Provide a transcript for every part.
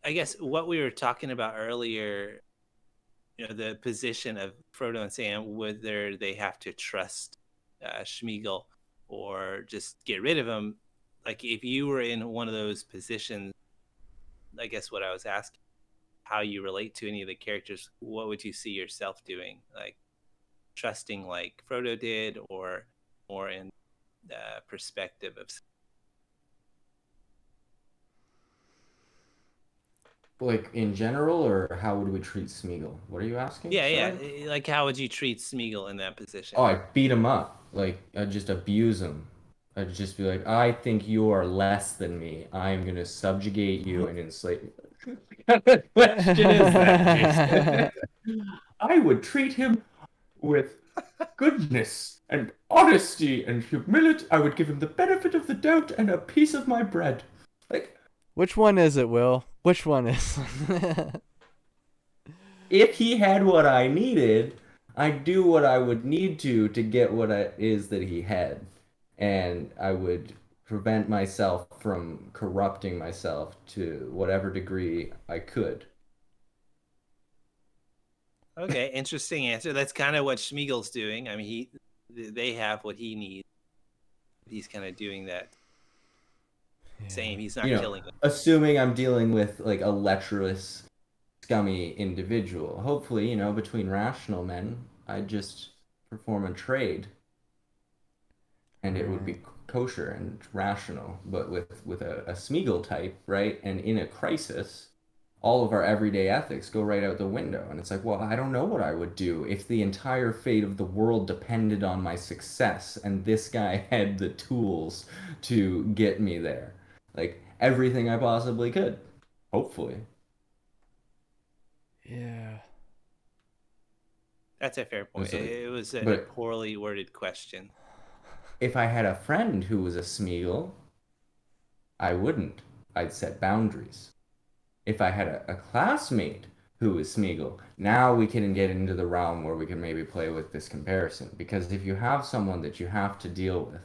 I guess what we were talking about earlier, the position of Frodo and Sam, whether they have to trust Smeagol or just get rid of him. Like, if you were in one of those positions, I guess what I was asking, how you relate to any of the characters, what would you see yourself doing? Like, trusting like Frodo did, or more in the perspective of. Like in general, or how would we treat Smeagol? What are you asking? Yeah, Sorry. yeah. Like, how would you treat Smeagol in that Oh, position? I beat him up. Like I'd just abuse him. I'd just be like, I think you are less than me. I'm gonna subjugate you and enslave you. What kind of question is that, Jason? I would treat him with goodness and honesty and humility. I would give him the benefit of the doubt and a piece of my bread. Like, Which one is it, Will? Which one is? if he had what I needed, I'd do what I would need to get what it is that he had. And I would prevent myself from corrupting myself to whatever degree I could. Okay, interesting answer. That's kind of what Schmiegel's doing. I mean, they have what he needs. He's kind of doing that same. He's not killing them. Assuming I'm dealing with like a lecherous, scummy individual. Hopefully, between rational men, I'd just perform a trade and it would be kosher and rational. But with a Smeagol type, right? And in a crisis, all of our everyday ethics go right out the window. And it's like, well, I don't know what I would do if the entire fate of the world depended on my success and this guy had the tools to get me there. Like everything I possibly could, hopefully. Yeah. That's a fair point. It was a But poorly worded question. if I had a friend who was a Smeagol, I wouldn't. I'd set boundaries. If I had a classmate who was Smeagol, now we can get into the realm where we can maybe play with this comparison. Because if you have someone that you have to deal with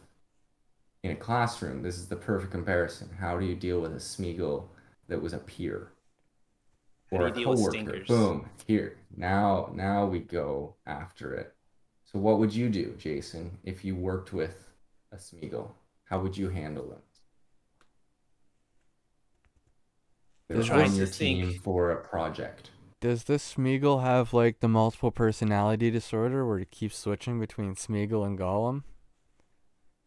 in a classroom, this is the perfect comparison. How do you deal with a Smeagol that was a peer How do or you a deal with coworker? stinkers? Boom, here. Now we go after it. So what would you do, Jason, if you worked with a Smeagol? How would you handle them? They're on your team for a project. Does this Smeagol have like the multiple personality disorder where it keeps switching between Smeagol and Gollum?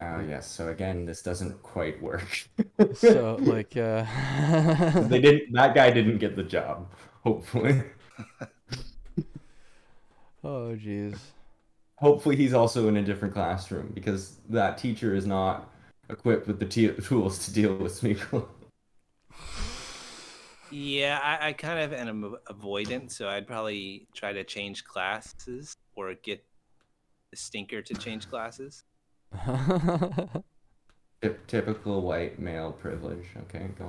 Yes. So again, this doesn't quite work. So like they didn't. That guy didn't get the job. Hopefully. Oh jeez. Hopefully he's also in a different classroom because that teacher is not equipped with the tools to deal with Smeagol. Yeah, I kind of am avoidant, so I'd probably try to change classes or get the stinker to change classes. Typical white male privilege. Okay, go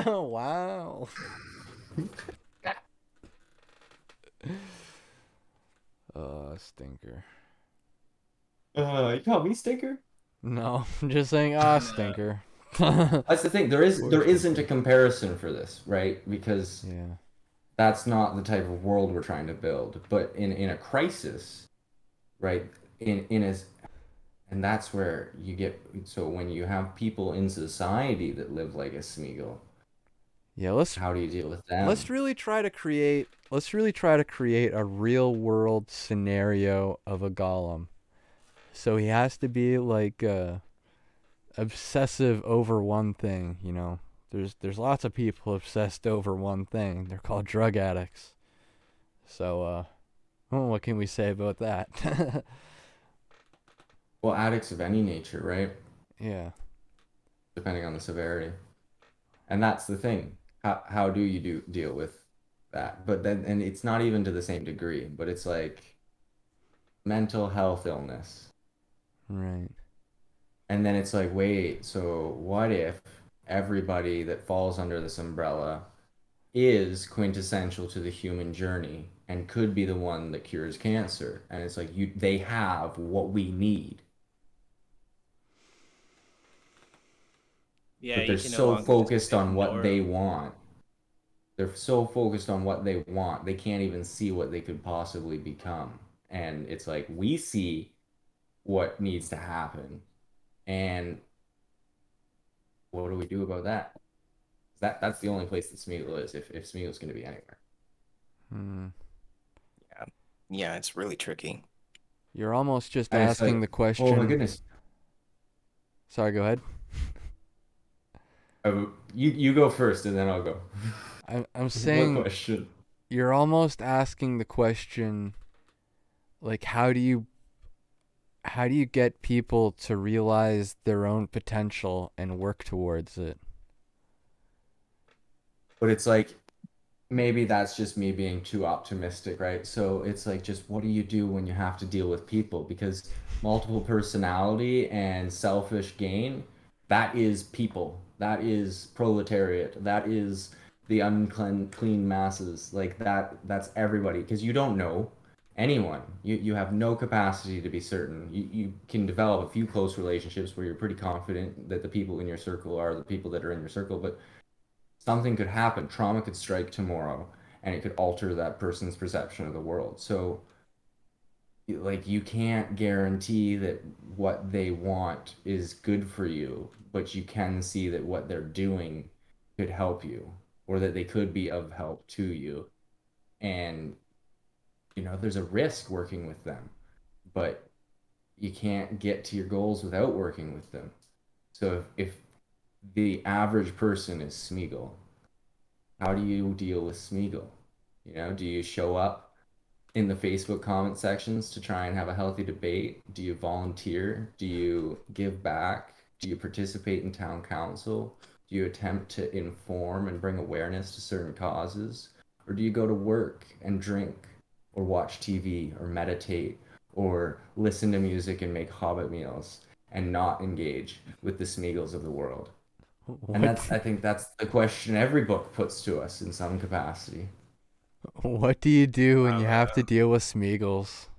on. Wow. Stinker. You call me stinker? No, I'm just saying, stinker. That's the thing. There isn't a comparison for this, right? Because that's not the type of world we're trying to build. But in a crisis, right? And that's where you get. So when you have people in society that live like a Smeagol, how do you deal with them? Let's really try to create a real world scenario of a Gollum. So he has to be like obsessive over one thing, There's lots of people obsessed over one thing. They're called drug addicts. So what can we say about that? Well, addicts of any nature, right? Yeah. Depending on the severity. And that's the thing. How do you deal with that? But then, and it's not even to the same degree, but it's like mental health illness. Right. And then it's like, wait, so what if everybody that falls under this umbrella is quintessential to the human journey and could be the one that cures cancer? And it's like they have what we need. Yeah, But they're so focused on what they want They're so focused on what they want, they can't even see what they could possibly become. And it's like we see what needs to happen. And what do we do about that? That's the only place that Smeagol is, if Smeagol's going to be anywhere. Hmm. Yeah. Yeah, it's really tricky. You're almost just And it's asking like, the question. oh my goodness. Sorry, go ahead. You go first, and then I'll go. I'm saying What question? you're almost asking the question, like, how do you get people to realize their own potential and work towards it? But it's like maybe that's just me being too optimistic, right? So it's like, just what do you do when you have to deal with people? Because multiple personality and selfish gain, that is people. That is proletariat. That is the unclean masses. Like that's everybody. Because you don't know anyone. You have no capacity to be certain. You can develop a few close relationships where you're pretty confident that the people in your circle are the people that are in your circle, but something could happen. Trauma could strike tomorrow, and it could alter that person's perception of the world. So, like, you can't guarantee that what they want is good for you, but you can see that what they're doing could help you, or that they could be of help to you. And, there's a risk working with them, but you can't get to your goals without working with them. So if the average person is Smeagol, how do you deal with Smeagol? Do you show up in the Facebook comment sections to try and have a healthy debate? Do you volunteer? Do you give back? Do you participate in town council? Do you attempt to inform and bring awareness to certain causes? Or do you go to work and drink or watch TV or meditate or listen to music and make hobbit meals and not engage with the Smeagol's of the world? And I think that's the question every book puts to us in some capacity. What do you do when you have to deal with Smeagol's?